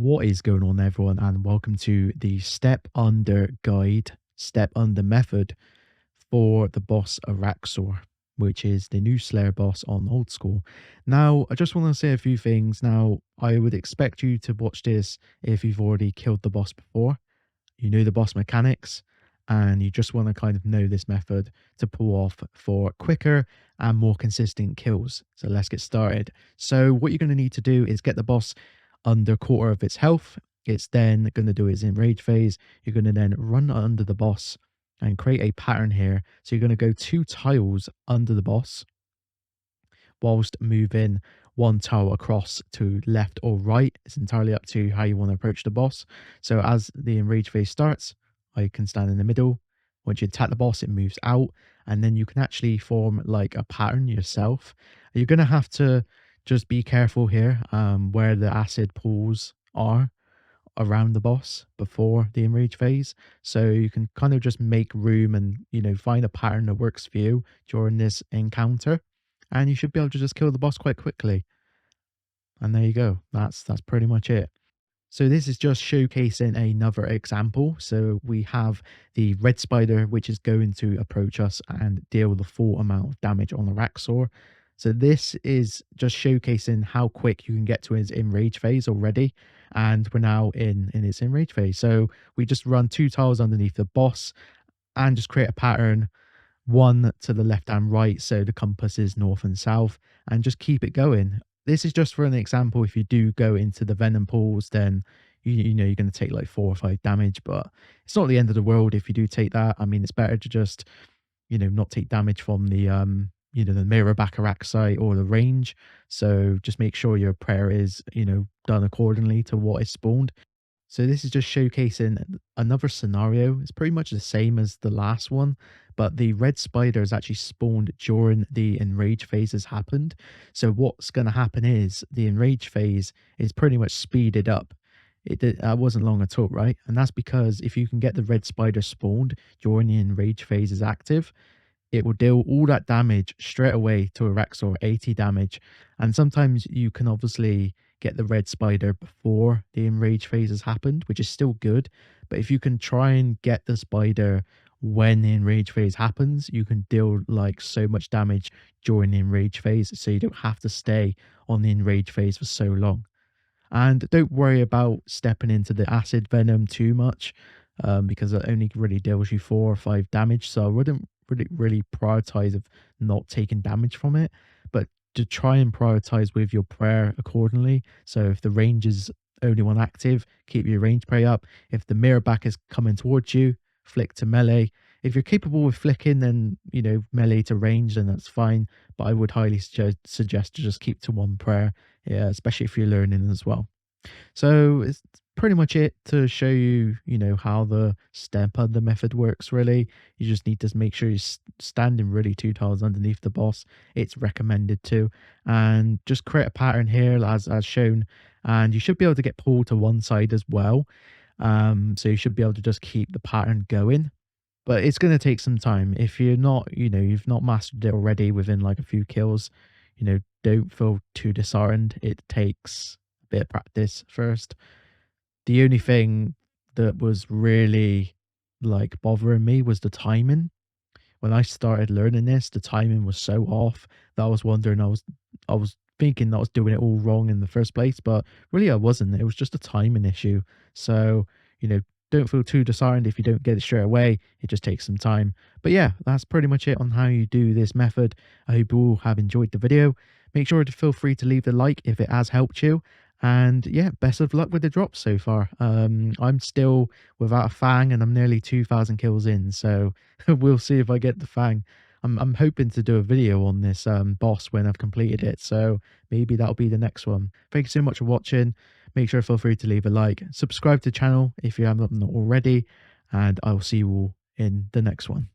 What is going on, everyone, and welcome to the step under guide, step under method for the boss Araxxor, which is the new Slayer boss on Old School. Now, I just want to say a few things. Now, I would expect you to watch this if you've already killed the boss before, you know the boss mechanics, and you just want to kind of know this method to pull off for quicker and more consistent kills. So let's get started. So what you're going to need to do is get the boss under quarter of its health. It's then going to do its enrage phase. You're going to then run under the boss and create a pattern here. So you're going to go 2 tiles under the boss whilst moving 1 tile across to left or right. It's entirely up to how you want to approach the boss. So as the enrage phase starts, I can stand in the middle. Once you attack the boss, it moves out, and then you can actually form like a pattern yourself. You're going to have to just be careful here where the acid pools are around the boss before the enrage phase, so you can kind of just make room and find a pattern that works for you during this encounter, and you should be able to just kill the boss quite quickly. And there you go, that's pretty much it. So this is just showcasing another example. So we have the red spider, which is going to approach us and deal the full amount of damage on the Araxxor. So this is just showcasing how quick you can get to his enrage phase already. And we're now in its enrage phase. So we just run 2 tiles underneath the boss and just create a pattern, one to the left and right, so the compass is north and south, and just keep it going. This is just for an example. If you do go into the venom pools, then you know you're going to take like 4 or 5 damage, but it's not the end of the world if you do take that. I mean, it's better to just not take damage from the the mirror back Araxxor or the range. So just make sure your prayer is done accordingly to what is spawned. So this is just showcasing another scenario. It's pretty much the same as the last one, but the red spider is actually spawned during the enrage phase has happened. So what's going to happen is the enrage phase is pretty much speeded up. That wasn't long at all, right? And that's because if you can get the red spider spawned during the enrage phase is active, it will deal all that damage straight away to Araxxor, 80 damage. And sometimes you can obviously get the red spider before the enrage phase has happened, which is still good. But if you can try and get the spider when the enrage phase happens, you can deal like so much damage during the enrage phase, so you don't have to stay on the enrage phase for so long. And don't worry about stepping into the acid venom too much, because it only really deals you 4 or 5 damage. So I wouldn't really prioritize of not taking damage from it, but to try and prioritize with your prayer accordingly. So if the range is only one active, keep your range prayer up. If the mirror back is coming towards you, flick to melee. If you're capable with flicking, then melee to range, then that's fine. But I would highly suggest to just keep to one prayer, yeah, especially if you're learning as well. So it's pretty much it to show you, how the step under method works, really. You just need to make sure you're standing really 2 tiles underneath the boss. It's recommended to. And just create a pattern here as shown. And you should be able to get pulled to one side as well. So you should be able to just keep the pattern going. But it's going to take some time. If you're not, you've not mastered it already within like a few kills, don't feel too disheartened. It takes bit of practice first. The only thing that was really like bothering me was the timing. When I started learning this, the timing was so off that I was wondering, I was thinking that I was doing it all wrong in the first place, but really I wasn't. It was just a timing issue. So don't feel too disheartened if you don't get it straight away. It just takes some time. But yeah, that's pretty much it on how you do this method. I hope you all have enjoyed the video. Make sure to feel free to leave the like if it has helped you. And yeah, best of luck with the drops so far. I'm still without a fang and I'm nearly 2,000 kills in. So we'll see if I get the fang. I'm hoping to do a video on this boss when I've completed it. So maybe that'll be the next one. Thank you so much for watching. Make sure to feel free to leave a like. Subscribe to the channel if you haven't already. And I will see you all in the next one.